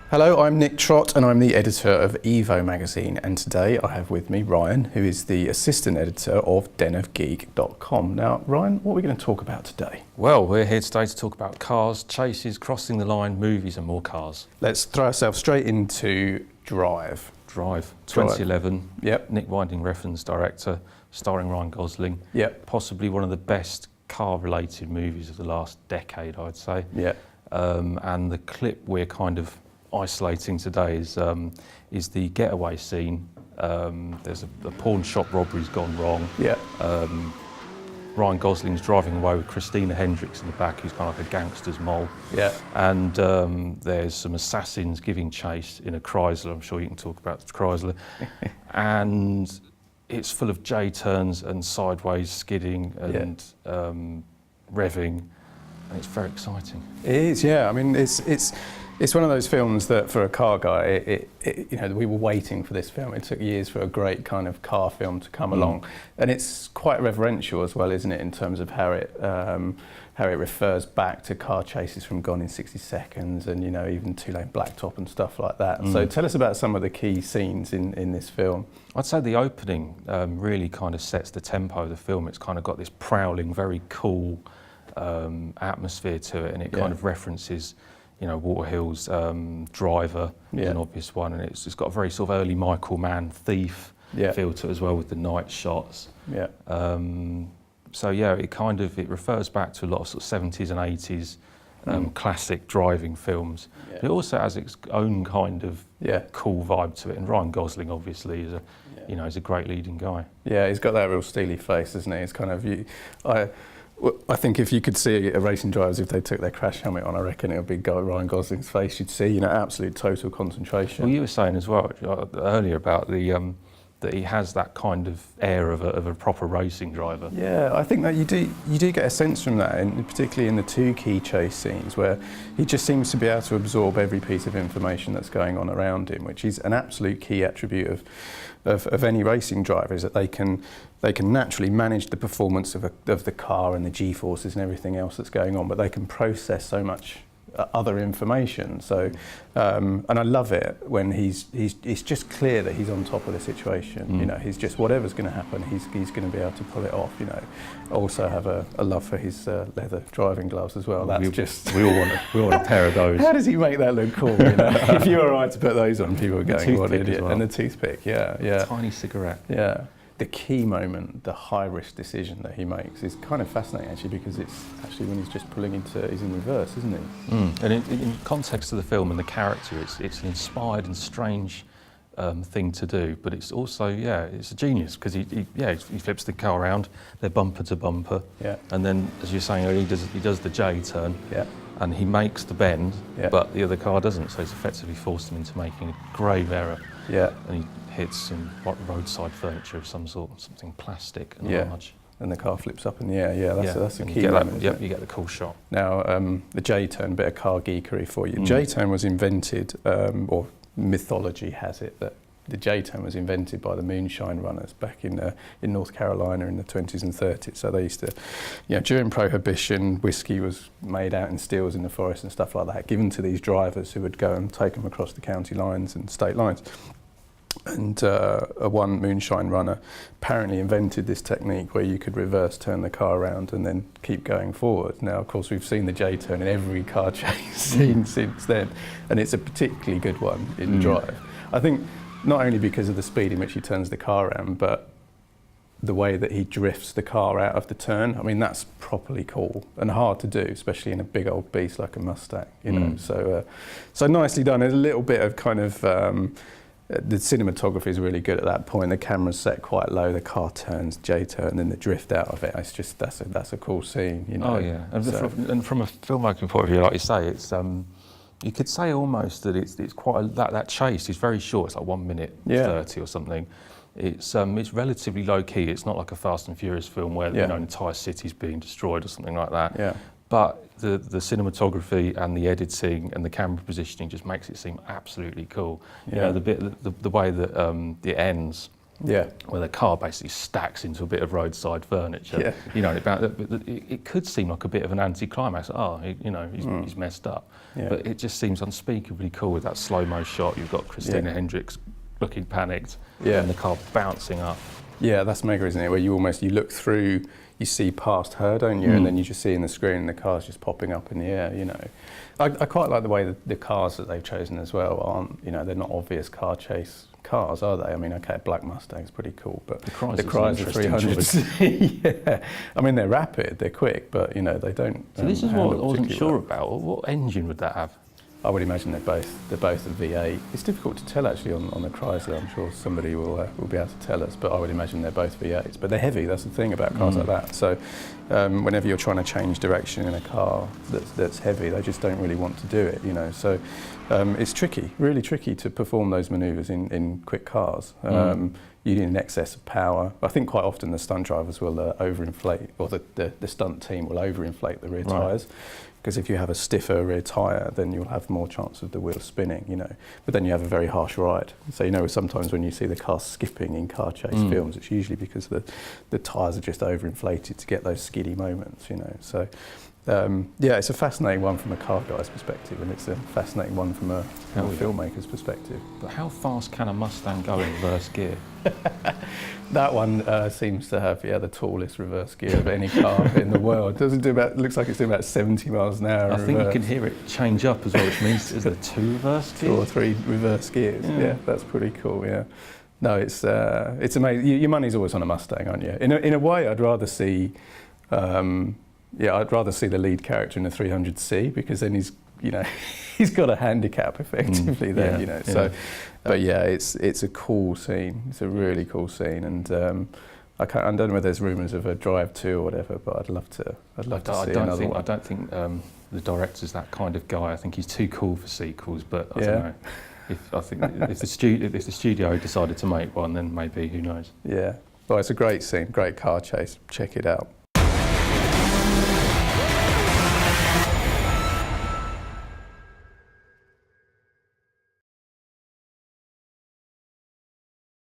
Hello, I'm Nick Trott and I'm the editor of Evo magazine, and today I have with me Ryan, who is the assistant editor of denofgeek.com. Now Ryan, what are we going to talk about today? Well, we're here today to talk about cars, chases, crossing the line, movies and more cars. Let's throw ourselves straight into Drive. Drive, 2011, Yep. Nick Winding Refn's director, starring Ryan Gosling. Yep. Possibly one of the best car-related movies of the last decade, I'd say. Yep. And the clip we're kind of isolating today is the getaway scene. There's a pawn shop robbery's gone wrong. Yep. Ryan Gosling's driving away with Christina Hendricks in the back, who's kind of like a gangster's mole. Yeah. And there's some assassins giving chase in a Chrysler. I'm sure you can talk about the Chrysler. And it's full of J-turns and sideways skidding and revving, and it's very exciting. It is, yeah. I mean, it's one of those films that, for a car guy, you know, we were waiting for this film. It took years for a great kind of car film to come along, and it's quite reverential as well, isn't it, in terms of how it refers back to car chases from Gone in 60 Seconds, and you know, even Two Lane Blacktop and stuff like that. So tell us about some of the key scenes in this film. I'd say the opening really kind of sets the tempo of the film. It's kind of got this prowling, very cool atmosphere to it, and it kind of references, you know, Waterhill's Driver is an obvious one, and it's got a very sort of early Michael Mann Thief feel to it as well, with the night shots. Yeah. So yeah, it refers back to a lot of sort of 70s and 80s classic driving films. Yeah. It also has its own kind of cool vibe to it, and Ryan Gosling obviously is he's a great leading guy. Yeah, he's got that real steely face, isn't he? It's kind of I think if you could see a racing drivers, if they took their crash helmet on, I reckon it would be Ryan Gosling's face. You'd see, you know, absolute total concentration. Well, you were saying as well earlier about the that he has that kind of air of a proper racing driver. Yeah, I think that you do get a sense from that, and particularly in the two key chase scenes, where he just seems to be able to absorb every piece of information that's going on around him, which is an absolute key attribute of any racing driver, is that they can naturally manage the performance of the car and the G-forces and everything else that's going on, but they can process so much other information. So, and I love it when it's just clear that he's on top of the situation. You know, he's just, whatever's going to happen, he's going to be able to pull it off. You know, also have a love for his leather driving gloves as well. We all want a pair of those. How does he make that look cool? You know, if you were right to put those on, people are going, "What idiot!" Well. And the toothpick, yeah. Tiny cigarette. Yeah. The key moment, the high-risk decision that he makes, is kind of fascinating actually, because it's actually when he's just pulling he's in reverse, isn't he? And in context of the film and the character, it's an inspired and strange thing to do, but it's also, it's a genius, because he flips the car around, they're bumper to bumper, and then, as you're saying, he does the J-turn, and he makes the bend, but the other car doesn't, so he's effectively forced him into making a grave error. Yeah. And he hits some roadside furniture of some sort, something plastic and large. And the car flips up in the air. That's a key moment. You get the cool shot. Now, the J-turn, bit of car geekery for you. J-turn was invented, or mythology has it, that the J-turn was invented by the moonshine runners back in North Carolina in the 20s and 30s. So they used to, during Prohibition, whiskey was made out in stills in the forest and stuff like that, given to these drivers who would go and take them across the county lines and state lines. And one moonshine runner apparently invented this technique where you could reverse turn the car around and then keep going forward. Now, of course, we've seen the J-turn in every car chase scene since then, and it's a particularly good one in Drive. I think not only because of the speed in which he turns the car around, but the way that he drifts the car out of the turn. I mean, that's properly cool and hard to do, especially in a big old beast like a Mustang, you know. So nicely done. There's a little bit of kind of the cinematography is really good at that point. The camera's set quite low, the car turns, J-turn, and then the drift out of it. It's just, that's a cool scene, you know. Oh yeah, and from a filmmaking point of view, like you say, it's you could say almost that it's quite that chase is very short. It's like 1 minute 30 or something. It's relatively low key. It's not like a Fast and Furious film where an entire city's being destroyed or something like that. Yeah. But the cinematography and the editing and the camera positioning just makes it seem absolutely cool. You know, the way that it ends Yeah. where the car basically stacks into a bit of roadside furniture. Yeah. You know, it could seem like a bit of an anticlimax. Oh, he's messed up. Yeah. But it just seems unspeakably cool with that slow-mo shot. You've got Christina Hendricks looking panicked, and the car bouncing up. Yeah, that's mega, isn't it? Where you look through, you see past her, don't you? And then you just see in the screen and the car's just popping up in the air, you know. I quite like the way that the cars that they've chosen as well aren't, you know, they're not obvious car chase cars, are they? I mean, okay, Black Mustang's pretty cool, but the Chrysler 300, yeah. I mean, they're rapid, they're quick, but, you know, they don't. So this is what I wasn't sure about. What engine would that have? I would imagine they're both a V8. It's difficult to tell actually on the Chrysler. I'm sure somebody will be able to tell us, but I would imagine they're both V8s. But they're heavy. That's the thing about cars like that. So whenever you're trying to change direction in a car that's heavy, they just don't really want to do it. You know, so it's tricky, really tricky to perform those manoeuvres in quick cars. You need an excess of power. I think quite often the stunt drivers will overinflate, or the stunt team will overinflate the rear tyres. Because if you have a stiffer rear tyre, then you'll have more chance of the wheel spinning, you know. But then you have a very harsh ride. So, you know, sometimes when you see the car skipping in car chase films, it's usually because the tyres are just overinflated to get those skiddy moments, you know. So, yeah, it's a fascinating one from a car guy's perspective, and it's a fascinating one from a filmmaker's perspective. But how fast can a Mustang go in reverse gear? That one seems to have the tallest reverse gear of any car in the world. Looks like it's doing about 70 miles an hour. I think you can hear it change up as well, which means is there 2 reverse gears? 2 or 3 reverse gears. Yeah, that's pretty cool. Yeah. No, it's amazing. Your money's always on a Mustang, aren't you? In a way, I'd rather see. I'd rather see the lead character in a 300C, because then he's got a handicap effectively then, you know. So, but yeah, it's a cool scene. It's a really cool scene, and I don't know whether there's rumours of a Drive 2 or whatever, but I'd love to see another one. I don't think the director's that kind of guy. I think he's too cool for sequels, but I don't know. If the studio decided to make one, then maybe, who knows? Yeah. Well, it's a great scene, great car chase. Check it out.